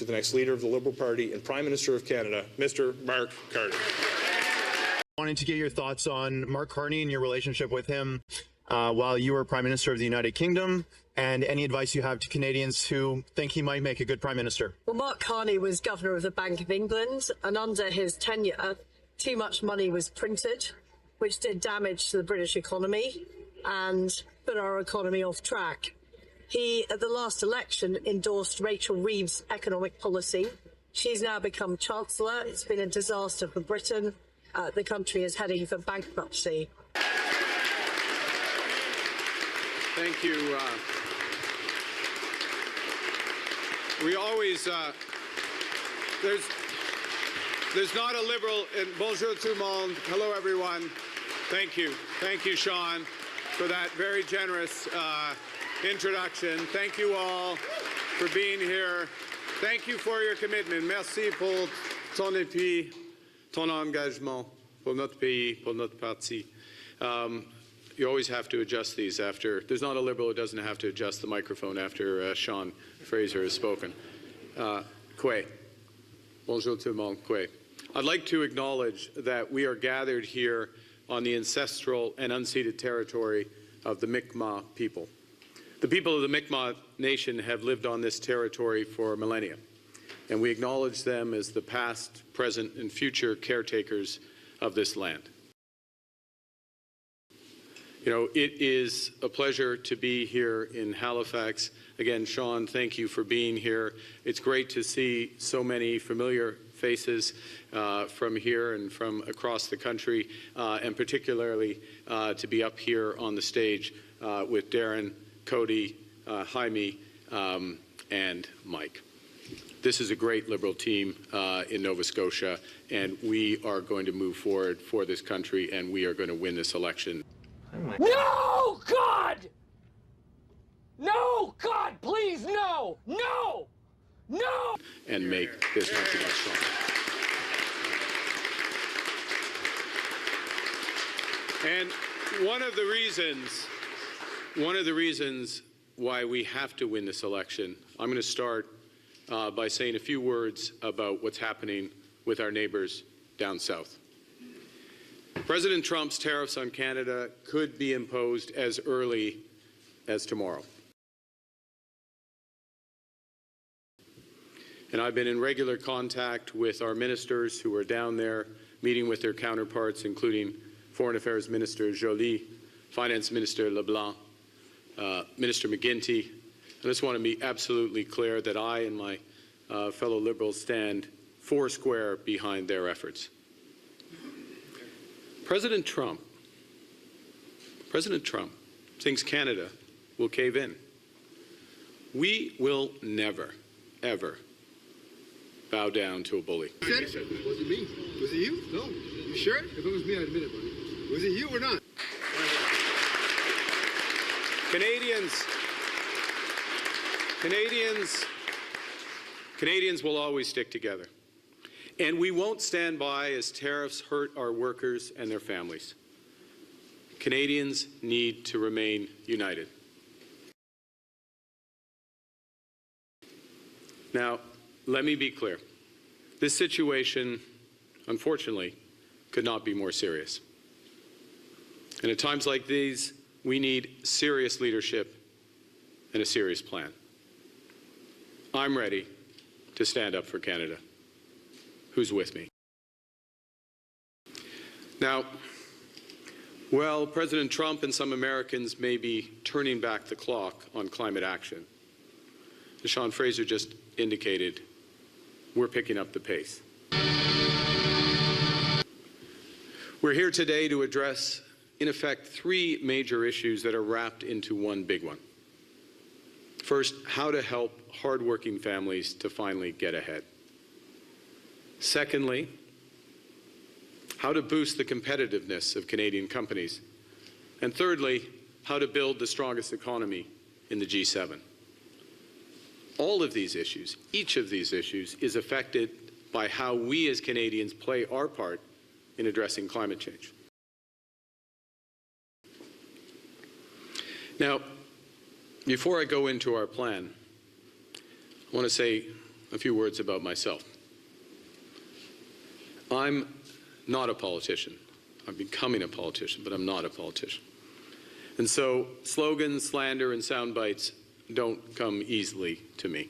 to the next leader of the Liberal Party and Prime Minister of Canada, Mr. Mark Carney. Wanting to get your thoughts on Mark Carney and your relationship with him while you were Prime Minister of the United Kingdom, and any advice you have to Canadians who think he might make a good Prime Minister. Well, Mark Carney was Governor of the Bank of England, and under his tenure, too much money was printed, which did damage to the British economy and put our economy off track. He, at the last election, endorsed Rachel Reeves' economic policy. She's now become Chancellor. It's been a disaster for Britain. The country is heading for bankruptcy. Thank you. We always, there's not a Liberal, and bonjour tout le monde. Hello, everyone. Thank you. Thank you, Sean, for that very generous introduction. Thank you all for being here. Thank you for your commitment. Merci pour ton appui, ton engagement pour notre pays, pour notre parti. You always have to adjust these after. There's not a Liberal who doesn't have to adjust the microphone after Sean Fraser has spoken. Kwe. Bonjour tout le monde. Kwe. I'd like to acknowledge that we are gathered here on the ancestral and unceded territory of the Mi'kmaq people. The people of the Mi'kmaq Nation have lived on this territory for millennia, and we acknowledge them as the past, present, and future caretakers of this land. You know, it is a pleasure to be here in Halifax. Again, Sean, thank you for being here. It's great to see so many familiar faces from here and from across the country, and particularly to be up here on the stage with Darren, Cody, Jaime, and Mike. This is a great Liberal team in Nova Scotia, and we are going to move forward for this country, and we are going to win this election. No, God! No, God, please, no! No! No! And make this country much stronger. And one of the reasons why we have to win this election, I'm going to start by saying a few words about what's happening with our neighbors down south. President Trump's tariffs on Canada could be imposed as early as tomorrow. And I've been in regular contact with our ministers who are down there, meeting with their counterparts, including Foreign Affairs Minister Joly, Finance Minister LeBlanc, Minister McGuinty. I just want to be absolutely clear that I and my fellow Liberals stand foursquare behind their efforts. President Trump thinks Canada will cave in. We will never, ever bow down to a bully. Was it me? Was it you? No. You sure? If it was me, I'd admit it, buddy. Was it you or not? Canadians will always stick together. And we won't stand by as tariffs hurt our workers and their families. Canadians need to remain united. Now, let me be clear. This situation, unfortunately, could not be more serious. And at times like these, we need serious leadership and a serious plan. I'm ready to stand up for Canada. Who's with me? Now, well, President Trump and some Americans may be turning back the clock on climate action. As Sean Fraser just indicated, we're picking up the pace. We're here today to address, in effect, three major issues that are wrapped into one big one. First, how to help hardworking families to finally get ahead. Secondly, how to boost the competitiveness of Canadian companies. And thirdly, how to build the strongest economy in the G7. All of these issues, each of these issues, is affected by how we as Canadians play our part in addressing climate change. Now, before I go into our plan, I want to say a few words about myself. I'm not a politician. I'm becoming a politician, but I'm not a politician. And so slogans, slander, and sound bites don't come easily to me.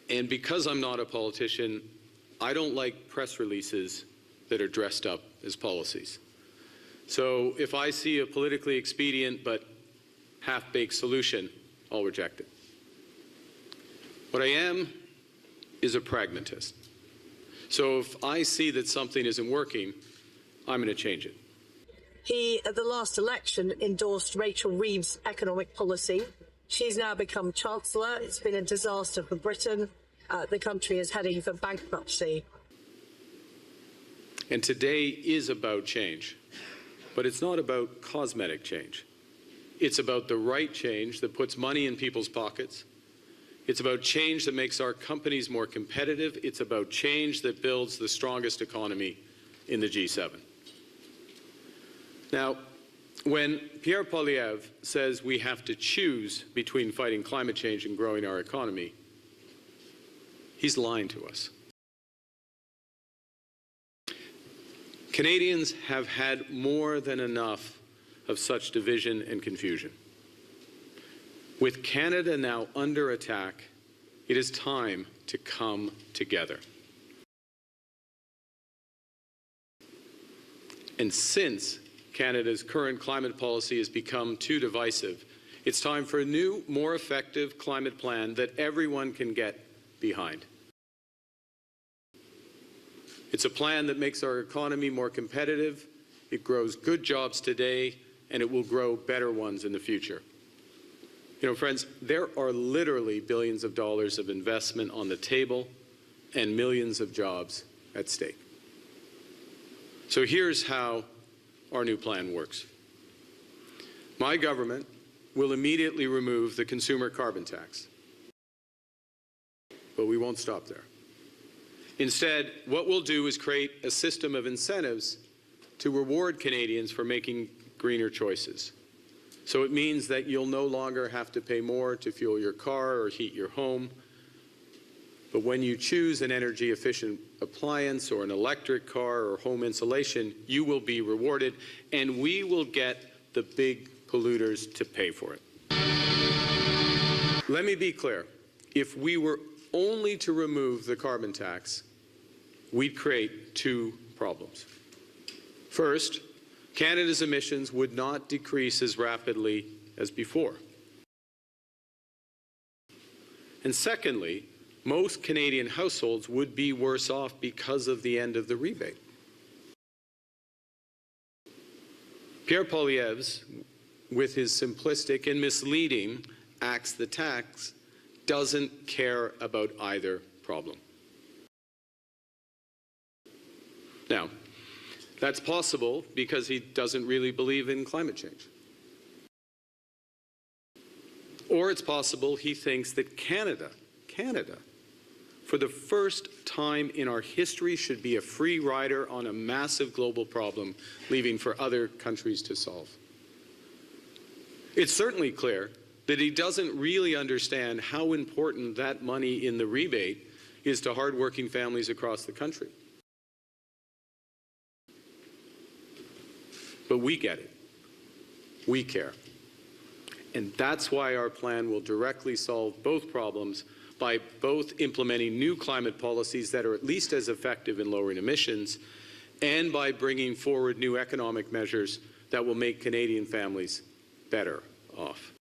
And because I'm not a politician, I don't like press releases that are dressed up as policies. So if I see a politically expedient but half-baked solution, I'll reject it. What I am is a pragmatist. So if I see that something isn't working, I'm going to change it. He, at the last election, endorsed Rachel Reeves' economic policy. She's now become Chancellor. It's been a disaster for Britain. The country is heading for bankruptcy. And today is about change, but it's not about cosmetic change. It's about the right change that puts money in people's pockets. It's about change that makes our companies more competitive. It's about change that builds the strongest economy in the G7. Now, when Pierre Poilievre says we have to choose between fighting climate change and growing our economy, he's lying to us. Canadians have had more than enough of such division and confusion. With Canada now under attack, it is time to come together. And since Canada's current climate policy has become too divisive, it's time for a new, more effective climate plan that everyone can get behind. It's a plan that makes our economy more competitive, it grows good jobs today, and it will grow better ones in the future. You know, friends, there are literally billions of dollars of investment on the table and millions of jobs at stake. So here's how our new plan works. My government will immediately remove the consumer carbon tax. But we won't stop there. Instead, what we'll do is create a system of incentives to reward Canadians for making greener choices. So it means that you'll no longer have to pay more to fuel your car or heat your home. But when you choose an energy-efficient appliance or an electric car or home insulation, you will be rewarded, and we will get the big polluters to pay for it. Let me be clear. If we were only to remove the carbon tax, we'd create two problems. First, Canada's emissions would not decrease as rapidly as before. And secondly, most Canadian households would be worse off because of the end of the rebate. Pierre Poilievre, with his simplistic and misleading axe the tax, doesn't care about either problem. Now, that's possible because he doesn't really believe in climate change. Or it's possible he thinks that Canada, for the first time in our history, should be a free rider on a massive global problem, leaving for other countries to solve. It's certainly clear that he doesn't really understand how important that money in the rebate is to hardworking families across the country. But we get it. We care. And that's why our plan will directly solve both problems by both implementing new climate policies that are at least as effective in lowering emissions and by bringing forward new economic measures that will make Canadian families better off.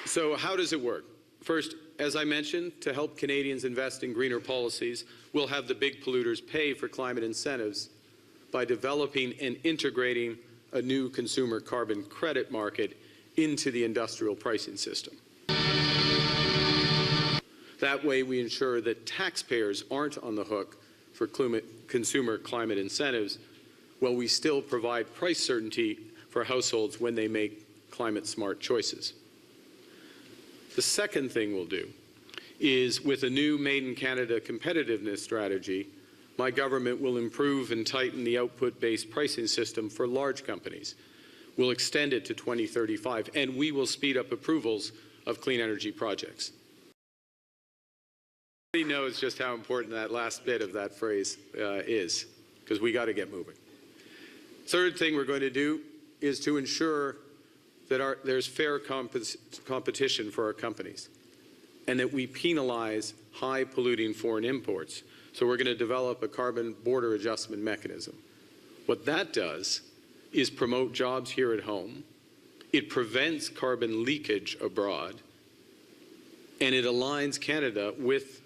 So how does it work? First, as I mentioned, to help Canadians invest in greener policies, we'll have the big polluters pay for climate incentives by developing and integrating a new consumer carbon credit market into the industrial pricing system. That way we ensure that taxpayers aren't on the hook for consumer climate incentives, while we still provide price certainty for households when they make climate-smart choices. The second thing we'll do is, with a new Made in Canada competitiveness strategy, my government will improve and tighten the output-based pricing system for large companies. We'll extend it to 2035, and we will speed up approvals of clean energy projects. Everybody knows just how important that last bit of that phrase is, because we got to get moving. Third thing we're going to do is to ensure that there's fair competition for our companies and that we penalize high polluting foreign imports. So we're going to develop a carbon border adjustment mechanism. What that does is promote jobs here at home. It prevents carbon leakage abroad, and it aligns Canada with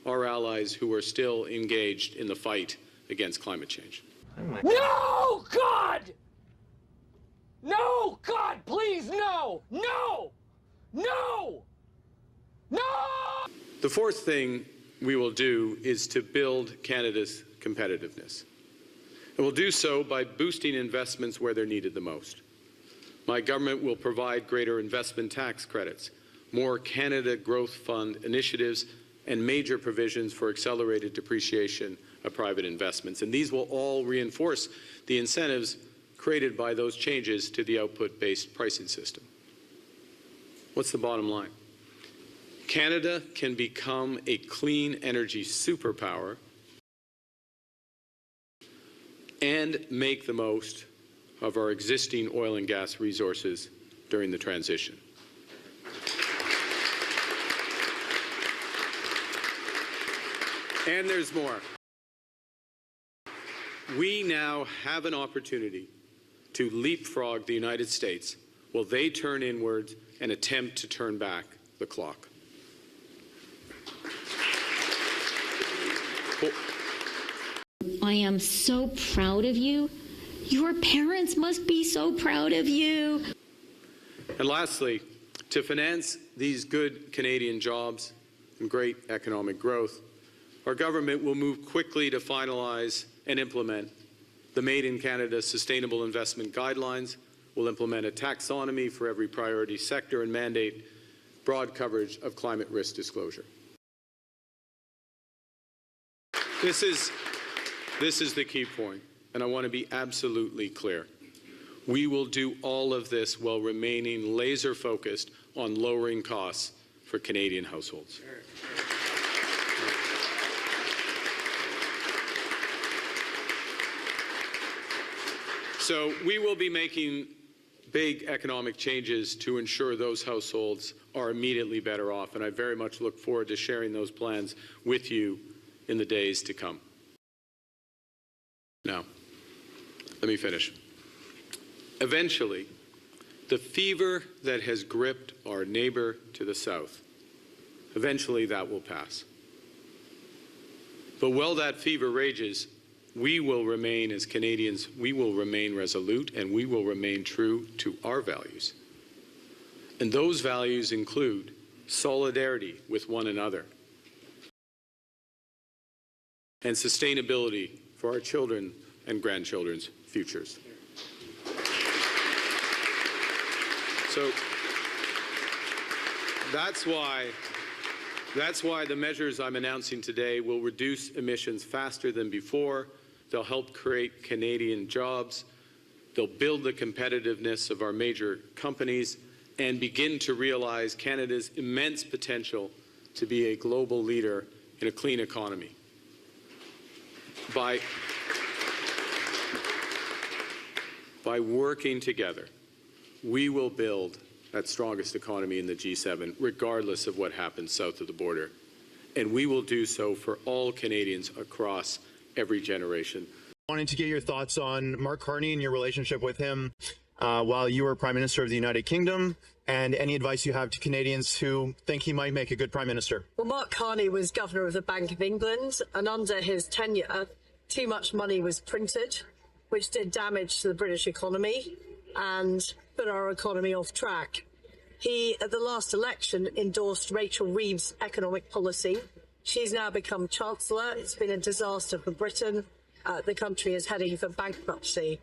our allies who are still engaged in the fight against climate change. No, God! No, God, please, no! No! No! No! The fourth thing we will do is to build Canada's competitiveness. And we'll do so by boosting investments where they're needed the most. My government will provide greater investment tax credits, more Canada Growth Fund initiatives, and major provisions for accelerated depreciation of private investments. And these will all reinforce the incentives created by those changes to the output-based pricing system. What's the bottom line? Canada can become a clean energy superpower and make the most of our existing oil and gas resources during the transition. And there's more. We now have an opportunity to leapfrog the United States while they turn inwards and attempt to turn back the clock. I am so proud of you. Your parents must be so proud of you. And lastly, to finance these good Canadian jobs and great economic growth, our government will move quickly to finalize and implement the Made in Canada Sustainable Investment Guidelines. We'll implement a taxonomy for every priority sector and mandate broad coverage of climate risk disclosure. This is the key point, and I want to be absolutely clear. We will do all of this while remaining laser-focused on lowering costs for Canadian households. So we will be making big economic changes to ensure those households are immediately better off, and I very much look forward to sharing those plans with you in the days to come. Now, let me finish. Eventually, the fever that has gripped our neighbor to the south, eventually that will pass. But while that fever rages, we will remain, as Canadians, we will remain resolute and we will remain true to our values. And those values include solidarity with one another and sustainability for our children and grandchildren's futures. So that's why the measures I'm announcing today will reduce emissions faster than before. They'll help create Canadian jobs. They'll build the competitiveness of our major companies and begin to realize Canada's immense potential to be a global leader in a clean economy. By working together, we will build that strongest economy in the G7, regardless of what happens south of the border. And we will do so for all Canadians across every generation. Wanting to get your thoughts on Mark Carney and your relationship with him while you were Prime Minister of the United Kingdom, and any advice you have to Canadians who think he might make a good Prime Minister. Well, Mark Carney was Governor of the Bank of England, and under his tenure, too much money was printed, which did damage to the British economy and put our economy off track. He, at the last election, endorsed Rachel Reeves' economic policy. She's now become Chancellor. It's been a disaster for Britain. The country is heading for bankruptcy.